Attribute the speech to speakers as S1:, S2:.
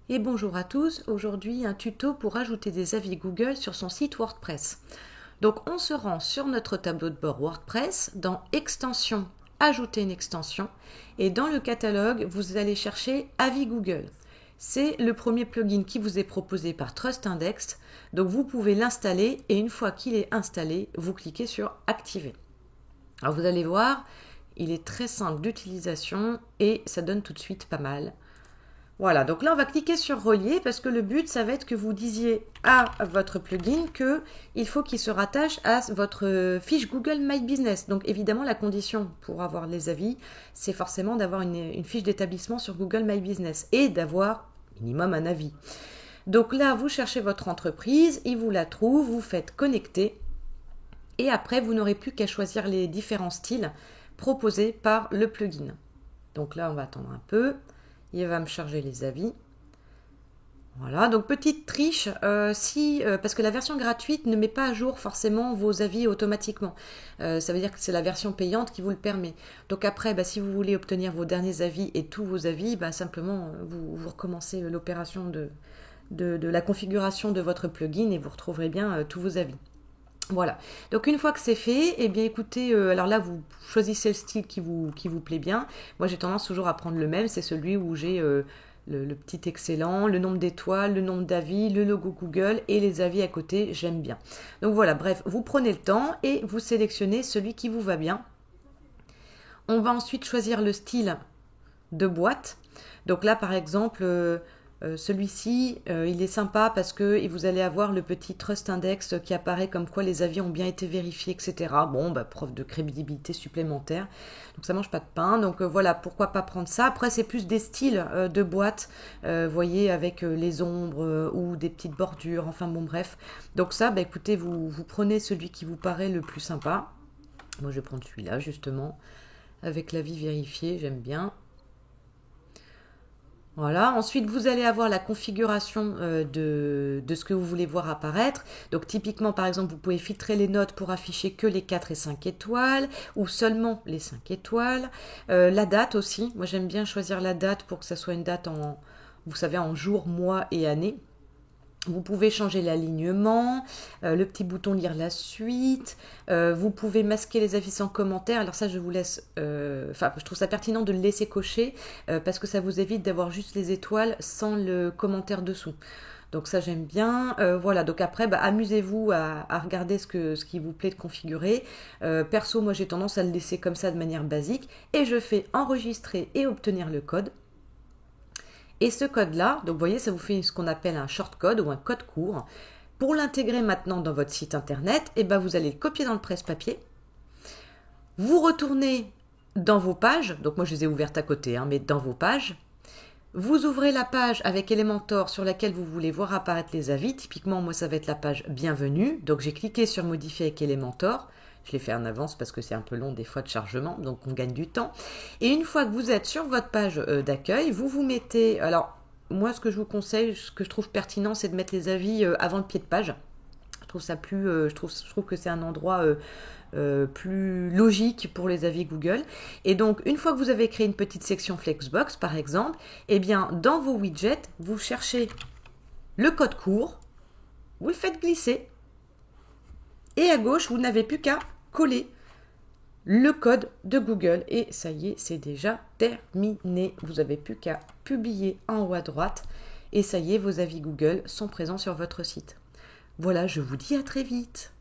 S1: Et bonjour à tous, aujourd'hui un tuto pour ajouter des avis Google sur son site WordPress. Donc on se rend sur notre tableau de bord WordPress, dans Extension, Ajouter une extension, et dans le catalogue vous allez chercher avis Google. C'est le premier plugin qui vous est proposé par TrustIndex, donc vous pouvez l'installer et une fois qu'il est installé, vous cliquez sur Activer. Alors vous allez voir, il est très simple d'utilisation et ça donne tout de suite pas mal. Voilà, donc là on va cliquer sur relier parce que le but ça va être que vous disiez à votre plugin qu'il faut qu'il se rattache à votre fiche Google My Business. Donc évidemment la condition pour avoir les avis, c'est forcément d'avoir une fiche d'établissement sur Google My Business et d'avoir minimum un avis. Donc là vous cherchez votre entreprise, il vous la trouve, vous faites connecter et après vous n'aurez plus qu'à choisir les différents styles proposés par le plugin. Donc là on va attendre un peu. Il va me charger les avis. Voilà, donc petite triche, parce que la version gratuite ne met pas à jour forcément vos avis automatiquement. Ça veut dire que c'est la version payante qui vous le permet. Donc après, si vous voulez obtenir vos derniers avis et tous vos avis, simplement vous recommencez l'opération de la configuration de votre plugin et vous retrouverez bien tous vos avis. Voilà, donc une fois que c'est fait, eh bien écoutez, alors là vous choisissez le style qui vous plaît bien. Moi j'ai tendance toujours à prendre le même, c'est celui où j'ai le petit excellent, le nombre d'étoiles, le nombre d'avis, le logo Google et les avis à côté, j'aime bien. Donc voilà, bref, vous prenez le temps et vous sélectionnez celui qui vous va bien. On va ensuite choisir le style de boîte. Donc là par exemple... celui-ci, il est sympa parce que vous allez avoir le petit Trust Index qui apparaît comme quoi les avis ont bien été vérifiés, etc. Bon, preuve de crédibilité supplémentaire. Donc ça mange pas de pain. Donc voilà, pourquoi pas prendre ça. Après, c'est plus des styles de boîtes, voyez, avec les ombres ou des petites bordures. Enfin bon, bref. Donc ça, écoutez, vous prenez celui qui vous paraît le plus sympa. Moi, je vais prendre celui-là, justement, avec l'avis vérifié, j'aime bien. Voilà, ensuite vous allez avoir la configuration de ce que vous voulez voir apparaître. Donc typiquement par exemple vous pouvez filtrer les notes pour afficher que les 4 et 5 étoiles ou seulement les 5 étoiles. La date aussi, moi j'aime bien choisir la date pour que ça soit une date vous savez, en jour, mois et année. Vous pouvez changer l'alignement, le petit bouton lire la suite, vous pouvez masquer les avis sans commentaire. Alors ça je vous laisse, je trouve ça pertinent de le laisser cocher parce que ça vous évite d'avoir juste les étoiles sans le commentaire dessous. Donc ça j'aime bien. Voilà, donc après amusez-vous à regarder ce qui vous plaît de configurer. Perso moi j'ai tendance à le laisser comme ça de manière basique et je fais enregistrer et obtenir le code. Et ce code-là, donc vous voyez, ça vous fait ce qu'on appelle un shortcode ou un code court. Pour l'intégrer maintenant dans votre site internet, vous allez le copier dans le presse-papier. Vous retournez dans vos pages, donc moi je les ai ouvertes à côté, mais dans vos pages. Vous ouvrez la page avec Elementor sur laquelle vous voulez voir apparaître les avis. Typiquement, moi ça va être la page Bienvenue. Donc j'ai cliqué sur Modifier avec Elementor. Je l'ai fait en avance parce que c'est un peu long des fois de chargement, donc on gagne du temps. Et une fois que vous êtes sur votre page d'accueil, vous mettez... Alors, moi, ce que je vous conseille, ce que je trouve pertinent, c'est de mettre les avis avant le pied de page. Je trouve ça plus... je trouve que c'est un endroit plus logique pour les avis Google. Et donc, une fois que vous avez créé une petite section Flexbox, par exemple, dans vos widgets, vous cherchez le code court, vous le faites glisser, et à gauche, vous n'avez plus qu'à coller le code de Google. Et ça y est, c'est déjà terminé. Vous n'avez plus qu'à publier en haut à droite. Et ça y est, vos avis Google sont présents sur votre site. Voilà, je vous dis à très vite.